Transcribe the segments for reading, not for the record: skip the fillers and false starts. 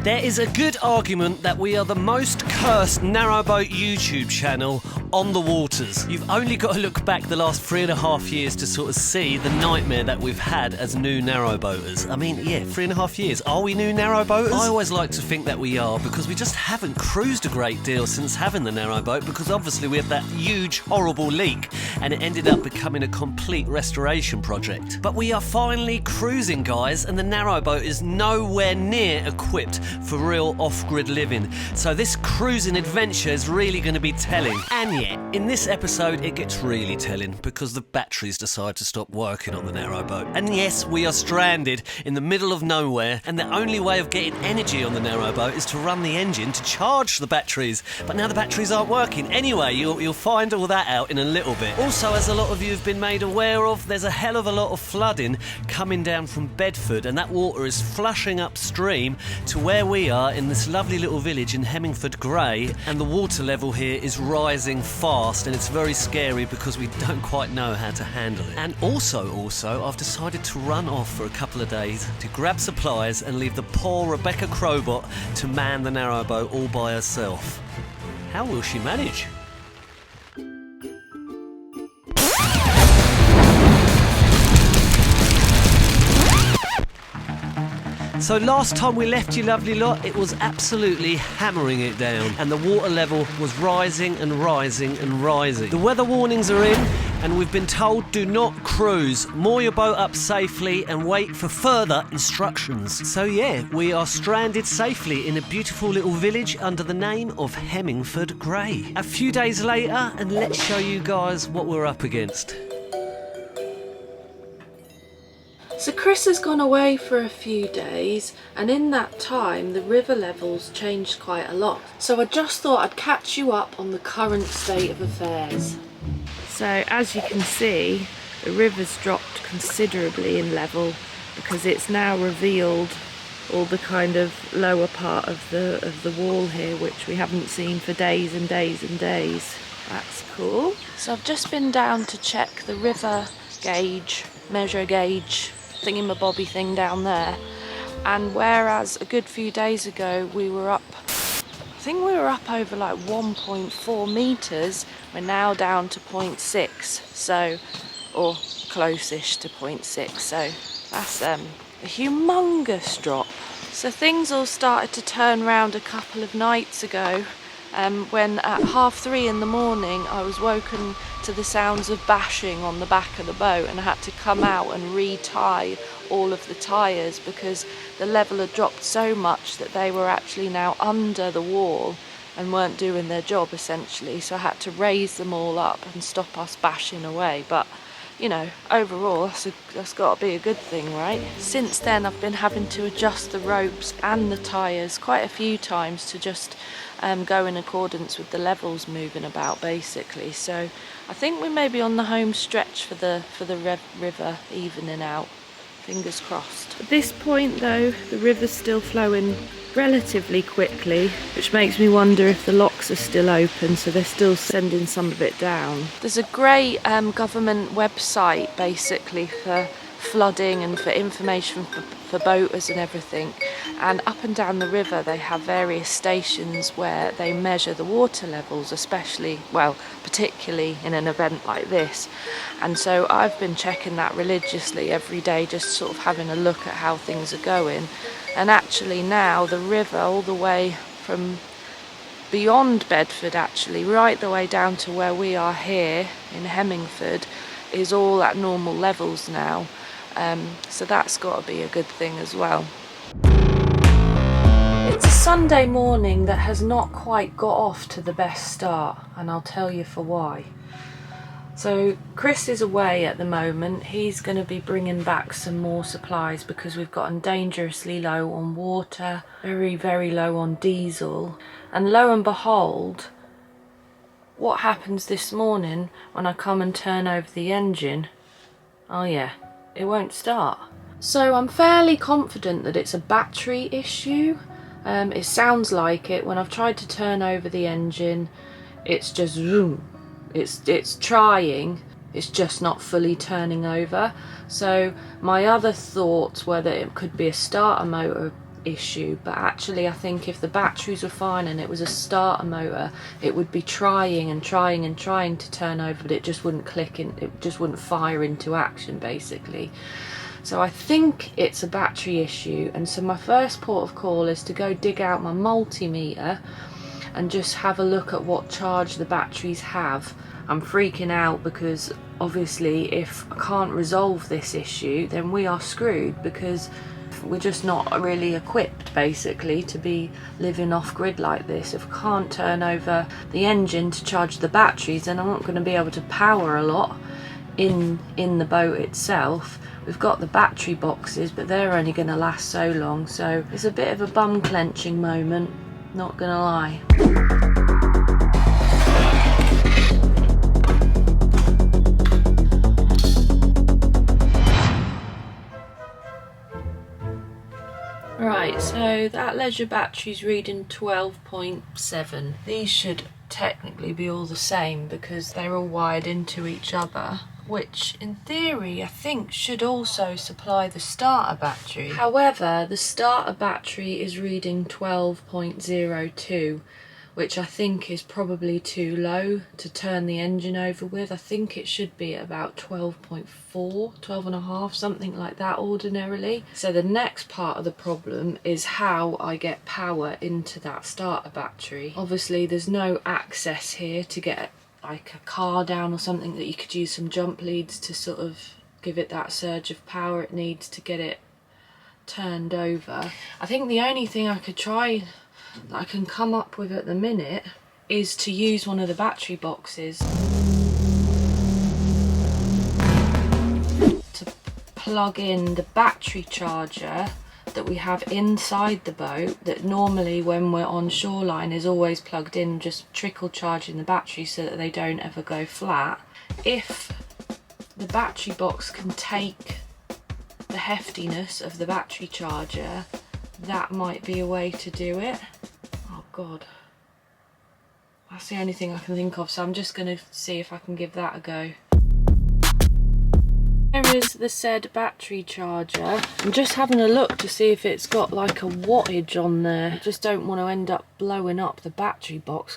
There is a good argument that we are the most cursed narrowboat YouTube channel on the waters. You've only got to look back the last 3.5 years to sort of see the nightmare that we've had as new narrowboaters. I mean, yeah, 3.5 years. Are we new narrowboaters? I always like to think that we are, because we just haven't cruised a great deal since having the narrowboat, because obviously we had that huge, horrible leak, and it ended up becoming a complete restoration project. But we are finally cruising, guys, and the narrowboat is nowhere near equipped for real off-grid living. So this cruising adventure is really going to be telling. And yet, in this episode, it gets really telling because the batteries decide to stop working on the narrowboat. And yes, we are stranded in the middle of nowhere, and the only way of getting energy on the narrowboat is to run the engine to charge the batteries. But now the batteries aren't working. Anyway, you'll find all that out in a little bit. Also, as a lot of you have been made aware of, there's a hell of a lot of flooding coming down from Bedford, and that water is flushing upstream to where we are in this lovely little village in Hemmingford Grey, and the water level here is rising fast, and it's very scary because we don't quite know how to handle it. And also, I've decided to run off for a couple of days to grab supplies and leave the poor Rebecca Crowbot to man the narrowboat all by herself. How will she manage? So last time we left you lovely lot, it was absolutely hammering it down, and the water level was rising and rising and rising. The weather warnings are in, and we've been told do not cruise. Moor your boat up safely and wait for further instructions. So yeah, we are stranded safely in a beautiful little village under the name of Hemmingford Grey. A few days later, and let's show you guys what we're up against. So Chris has gone away for a few days, and in that time the river levels changed quite a lot. So I just thought I'd catch you up on the current state of affairs. So as you can see, the river's dropped considerably in level because it's now revealed all the kind of lower part of the wall here, which we haven't seen for days and days and days. That's cool. So I've just been down to check the river gauge, measure gauge, thingamabobby thing down there, and whereas a good few days ago we were up, I think we were up over like 1.4 metres, we're now down to 0.6, so, or close-ish to 0.6, so that's a humongous drop. So things all started to turn round a couple of nights ago, when at 3:30 in the morning I was woken to the sounds of bashing on the back of the boat, and I had to come out and re-tie all of the tyres because the level had dropped so much that they were actually now under the wall and weren't doing their job essentially, so I had to raise them all up and stop us bashing away. But you know, overall that's got to be a good thing, right? Since then I've been having to adjust the ropes and the tyres quite a few times to just go in accordance with the levels moving about basically. So I think we may be on the home stretch for the river evening out. Fingers crossed. At this point though, the river's still flowing relatively quickly, which makes me wonder if the locks are still open, so they're still sending some of it down. There's a great government website basically for flooding and for information for boaters and everything, and up and down the river they have various stations where they measure the water levels, especially, well, particularly in an event like this. And so I've been checking that religiously every day, just sort of having a look at how things are going. And actually now the river, all the way from beyond Bedford actually, right the way down to where we are here in Hemmingford, is all at normal levels now. So that's got to be a good thing as well. It's a Sunday morning that has not quite got off to the best start, and I'll tell you for why. So Chris is away at the moment. He's going to be bringing back some more supplies because we've gotten dangerously low on water, very, very low on diesel. And lo and behold, what happens this morning when I come and turn over the engine? Oh yeah, it won't start. So I'm fairly confident that it's a battery issue. It sounds like it. When I've tried to turn over the engine, it's just zoom. It's trying, it's just not fully turning over. So my other thoughts were that it could be a starter motor issue, but actually I think if the batteries were fine and it was a starter motor, it would be trying and trying and trying to turn over, but it just wouldn't click in, it just wouldn't fire into action basically. So I think it's a battery issue, and so my first port of call is to go dig out my multimeter and just have a look at what charge the batteries have. I'm freaking out because obviously if I can't resolve this issue, then we are screwed, because we're just not really equipped basically to be living off grid like this. If I can't turn over the engine to charge the batteries, then I'm not going to be able to power a lot in the boat itself. We've got the battery boxes, but they're only going to last so long, so it's a bit of a bum clenching moment, not gonna lie. Right, so that leisure battery's reading 12.7. These should technically be all the same because they're all wired into each other, which in theory I think should also supply the starter battery. However, the starter battery is reading 12.02, which I think is probably too low to turn the engine over with. I think it should be at about 12.4, 12 and a half, something like that ordinarily. So the next part of the problem is how I get power into that starter battery. Obviously there's no access here to get like a car down or something that you could use some jump leads to sort of give it that surge of power it needs to get it turned over. I think the only thing I could try that I can come up with at the minute is to use one of the battery boxes to plug in the battery charger that we have inside the boat, that normally when we're on shoreline is always plugged in, just trickle charging the batteries so that they don't ever go flat. If the battery box can take the heftiness of the battery charger, that might be a way to do it. Oh god, that's the only thing I can think of, so I'm just going to see if I can give that a go. There is the said battery charger. I'm just having a look to see if it's got like a wattage on there. I just don't want to end up blowing up the battery box.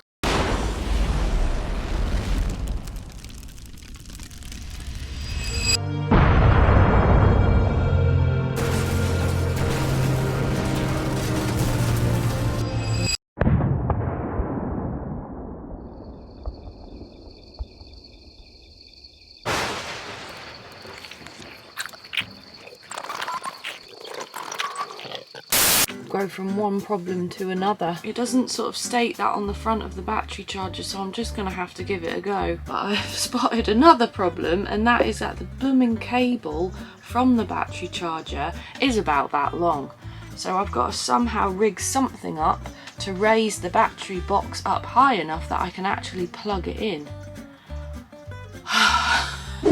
Go from one problem to another. It doesn't sort of state that on the front of the battery charger, so I'm just gonna have to give it a go. But I've spotted another problem, and that is that the blooming cable from the battery charger is about that long. So I've got to somehow rig something up to raise the battery box up high enough that I can actually plug it in.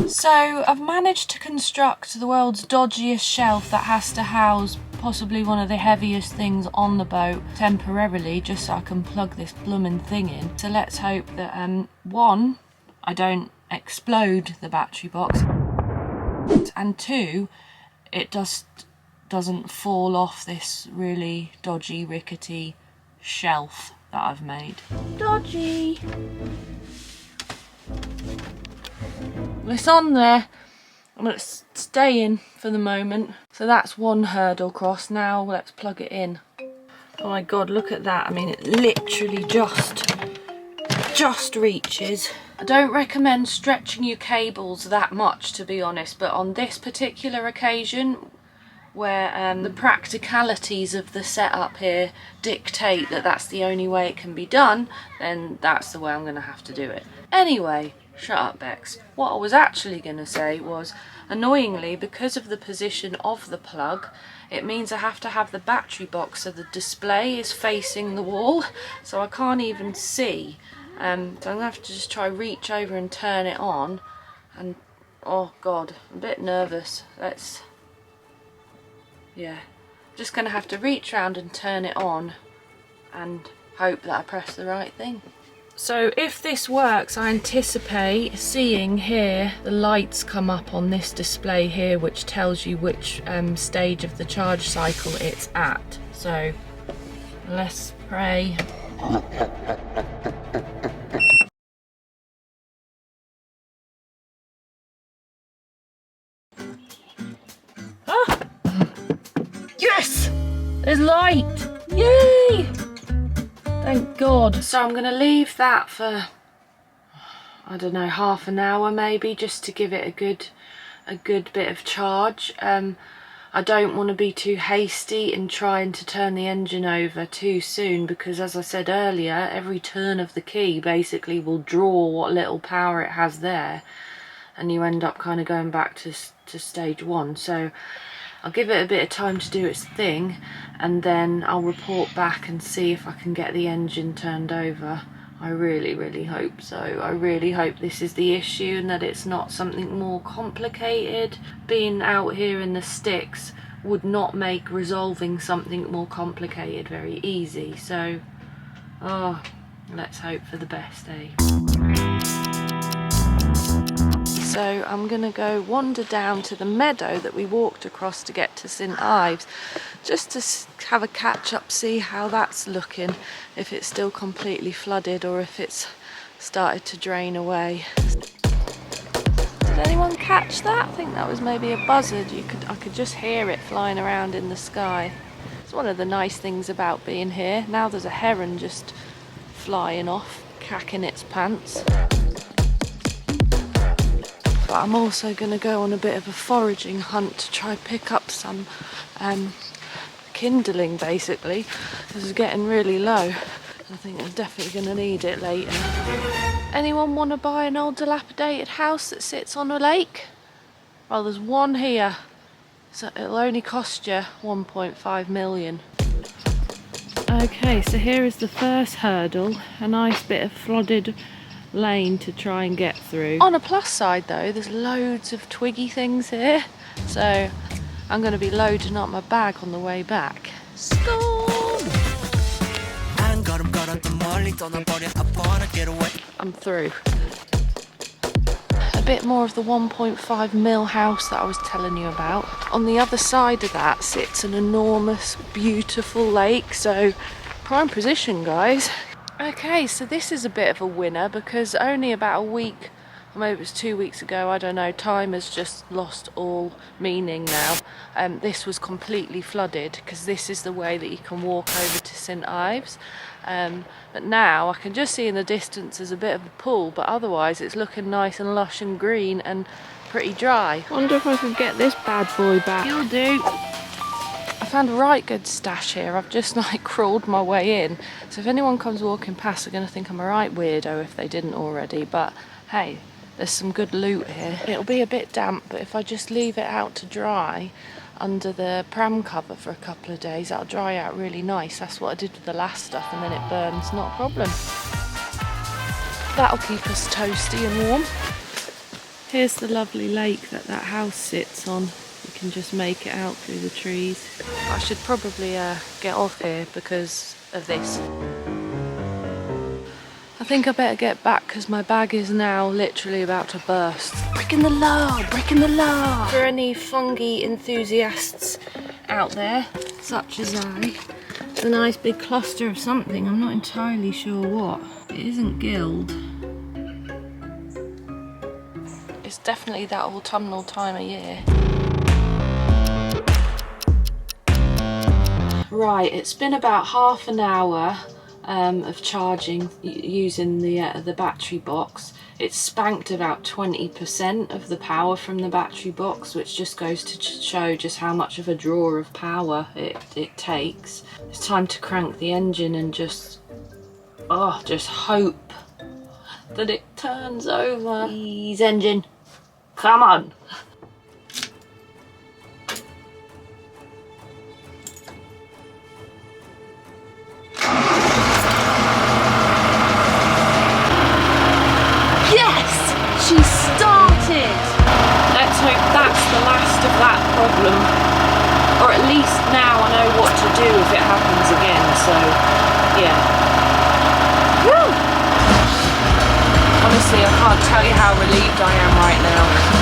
So I've managed to construct the world's dodgiest shelf that has to house possibly one of the heaviest things on the boat temporarily, just so I can plug this blooming thing in. So let's hope that one, I don't explode the battery box, and two, it just doesn't fall off this really dodgy, rickety shelf that I've made. Dodgy! Well, it's on there. I'm going to stay in for the moment. So that's one hurdle crossed. Now let's plug it in. Oh my god, look at that. I mean, it literally just reaches. I don't recommend stretching your cables that much, to be honest, but on this particular occasion, where the practicalities of the setup here dictate that that's the only way it can be done, then that's the way I'm going to have to do it. Anyway, shut up, Bex. What I was actually going to say was, annoyingly, because of the position of the plug, it means I have to have the battery box so the display is facing the wall, so I can't even see. So I'm going to have to just try reach over and turn it on, and oh god, I'm a bit nervous. Yeah, just going to have to reach around and turn it on and hope that I press the right thing. So if this works, I anticipate seeing here the lights come up on this display here, which tells you which stage of the charge cycle it's at. So let's pray. Ah! Yes! There's light! Yay! Thank God. So I'm going to leave that for, I don't know, half an hour maybe, just to give it a good bit of charge. I don't want to be too hasty in trying to turn the engine over too soon, because as I said earlier, every turn of the key basically will draw what little power it has there, and you end up kind of going back to stage one. So I'll give it a bit of time to do its thing, and then I'll report back and see if I can get the engine turned over. I really hope so. I really hope this is the issue and that it's not something more complicated. Being out here in the sticks would not make resolving something more complicated very easy. So, let's hope for the best, eh? So I'm gonna go wander down to the meadow that we walked across to get to St Ives, just to have a catch up, see how that's looking, if it's still completely flooded or if it's started to drain away. Did anyone catch that? I think that was maybe a buzzard. I could just hear it flying around in the sky. It's one of the nice things about being here. Now there's a heron just flying off, cacking its pants. But I'm also going to go on a bit of a foraging hunt to try pick up some kindling, basically, because it's getting really low. I think I'm definitely going to need it later. Anyone want to buy an old dilapidated house that sits on a lake? Well, there's one here, so it'll only cost you 1.5 million. Okay, so here is the first hurdle, a nice bit of flooded lane to try and get through. On a plus side though, there's loads of twiggy things here, so I'm going to be loading up my bag on the way back. I'm through. A bit more of the 1.5 mil house that I was telling you about. On the other side of that sits an enormous, beautiful lake, so prime position, guys. Okay, so this is a bit of a winner, because only about a week, or maybe it was 2 weeks ago, I don't know, time has just lost all meaning now. This was completely flooded, because this is the way that you can walk over to St Ives. But now I can just see in the distance there's a bit of a pool, but otherwise it's looking nice and lush and green and pretty dry. Wonder if I could get this bad boy back. You'll do. I found a right good stash here. I've just like crawled my way in, so if anyone comes walking past they're going to think I'm a right weirdo if they didn't already, but hey, there's some good loot here. It'll be a bit damp, but if I just leave it out to dry under the pram cover for a couple of days, that'll dry out really nice. That's what I did with the last stuff, and then it burns, not a problem. That'll keep us toasty and warm. Here's the lovely lake that house sits on. You can just make it out through the trees. I should probably get off here because of this. I think I better get back because my bag is now literally about to burst. Breaking the law, breaking the law. For any fungi enthusiasts out there, such as I, it's a nice big cluster of something. I'm not entirely sure what. It isn't gild. It's definitely that autumnal time of year. Right, it's been about half an hour of charging using the battery box. It's spanked about 20% of the power from the battery box, which just goes to show just how much of a draw of power it takes. It's time to crank the engine and just hope that it turns over. Please, engine, come on. She started! Let's hope that's the last of that problem. Or at least now I know what to do if it happens again, so yeah. Woo! Honestly, I can't tell you how relieved I am right now.